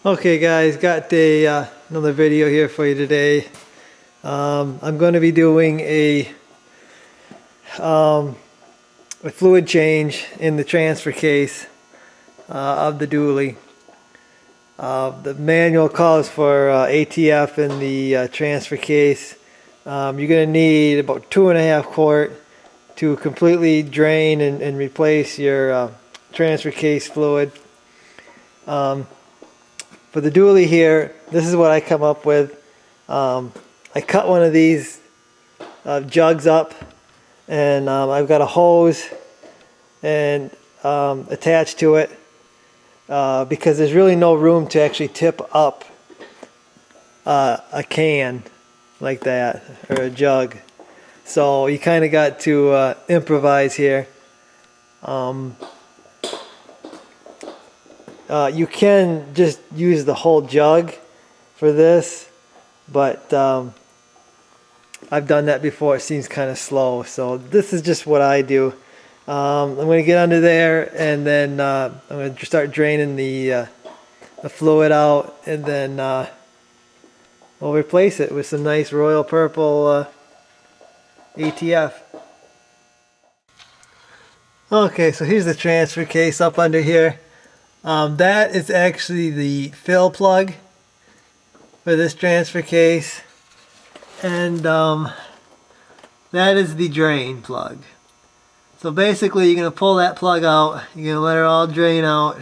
Okay guys, got another video here for you today. I'm going to be doing a fluid change in the transfer case of the dually. The manual calls for ATF in the transfer case. You're going to need about 2.5 quart to completely drain and replace your transfer case fluid. For the dually here, this is what I come up with. I cut one of these jugs up, and I've got a hose and attached to it because there's really no room to actually tip up a can like that, or a jug. So you kind of got to improvise here. You can just use the whole jug for this, but I've done that before. It seems kind of slow, so this is just what I do. I'm going to get under there, and then I'm going to start draining the fluid out, and then we'll replace it with some nice Royal Purple ATF. Okay, so here's the transfer case up under here. That is actually the fill plug for this transfer case, and that is the drain plug. So basically you're going to pull that plug out, you're going to let it all drain out,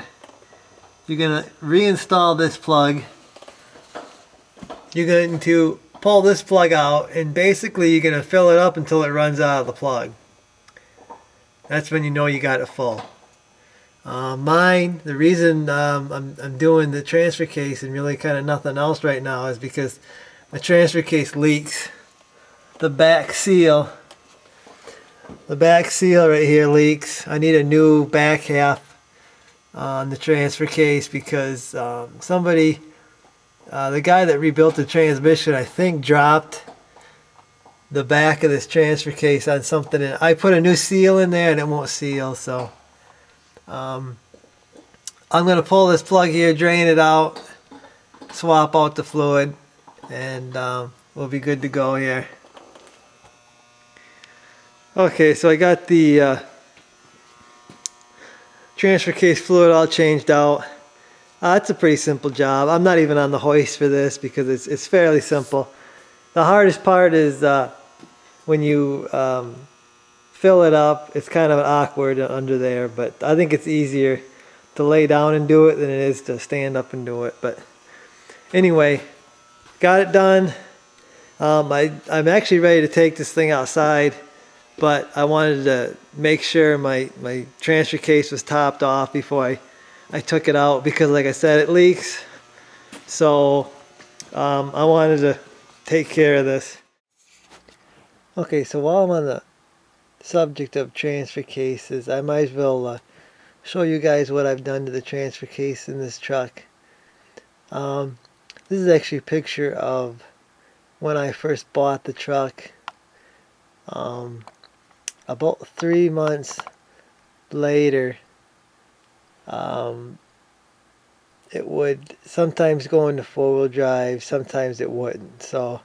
you're going to reinstall this plug, you're going to pull this plug out, and basically you're going to fill it up until it runs out of the plug. That's when you know you got it full. The reason I'm doing the transfer case and really kind of nothing else right now is because the transfer case leaks. The back seal right here leaks. I need a new back half on the transfer case because somebody, the guy that rebuilt the transmission, I think dropped the back of this transfer case on something, and I put a new seal in there and it won't seal, so I'm going to pull this plug here, drain it out, swap out the fluid, and we'll be good to go here. Okay, so I got the transfer case fluid all changed out. It's a pretty simple job. I'm not even on the hoist for this because it's fairly simple. The hardest part is when you fill it up. It's kind of awkward under there, but I think it's easier to lay down and do it than it is to stand up and do it. But anyway, got it done. I'm actually ready to take this thing outside, but I wanted to make sure my transfer case was topped off before I took it out, because like I said, it leaks. So I wanted to take care of this. Okay, so while I'm on the subject of transfer cases, I might as well show you guys what I've done to the transfer case in this truck. This is actually a picture of when I first bought the truck. About 3 months later, it would sometimes go into four-wheel drive, sometimes it wouldn't. So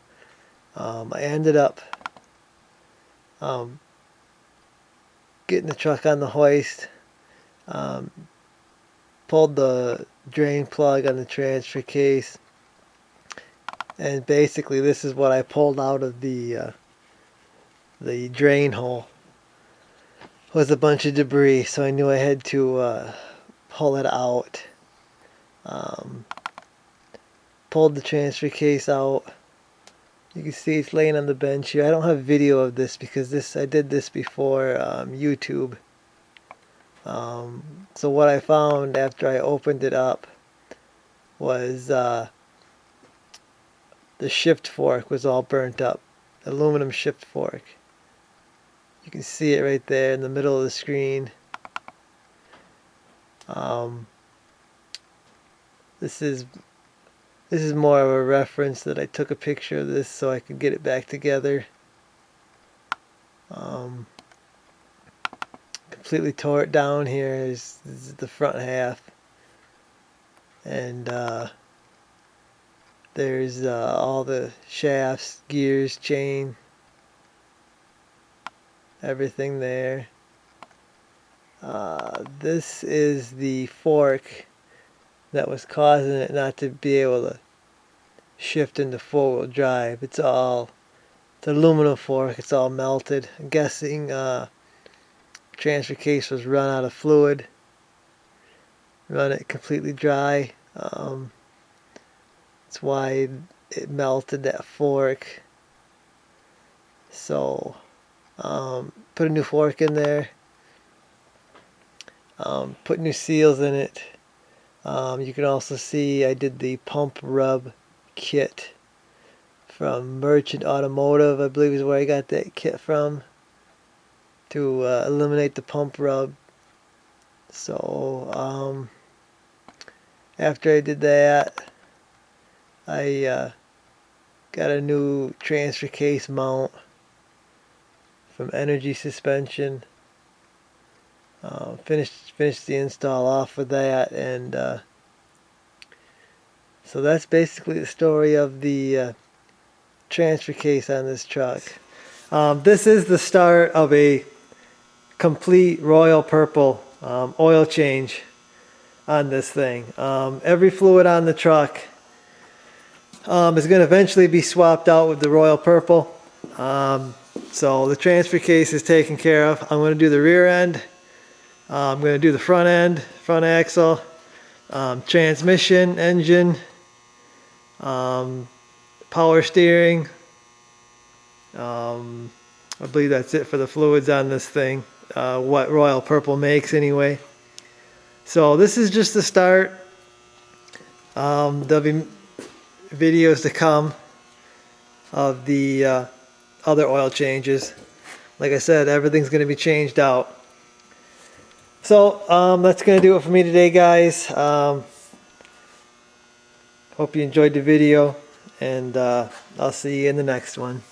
I ended up getting the truck on the hoist, pulled the drain plug on the transfer case, and basically this is what I pulled out of the drain hole. It was a bunch of debris, so I knew I had to pull it out. Pulled the transfer case out. You can see it's laying on the bench here. I don't have video of this because I did this before YouTube. So what I found after I opened it up was the shift fork was all burnt up. Aluminum shift fork. You can see it right there in the middle of the screen. This is more of a reference that I took a picture of this so I could get it back together. Completely tore it down here. This is the front half. And There's all the shafts, gears, chain, everything there. This is the fork that was causing it not to be able to shift into four-wheel drive. It's an aluminum fork. It's all melted. I'm guessing transfer case was run out of fluid. Run it completely dry. That's why it melted that fork. So put a new fork in there. Put new seals in it. You can also see I did the pump rub kit from Merchant Automotive, I believe is where I got that kit from, to eliminate the pump rub. So after I did that, I got a new transfer case mount from Energy Suspension. Finished the install off with that, and so that's basically the story of the transfer case on this truck. This is the start of a complete Royal Purple oil change on this thing. Every fluid on the truck is going to eventually be swapped out with the Royal Purple. So the transfer case is taken care of. I'm going to do the rear end. I'm going to do the front end, front axle, transmission, engine, power steering. I believe that's it for the fluids on this thing, what Royal Purple makes anyway. So this is just the start. There'll be videos to come of the other oil changes. Like I said, everything's going to be changed out. So that's going to do it for me today, guys. Hope you enjoyed the video, and I'll see you in the next one.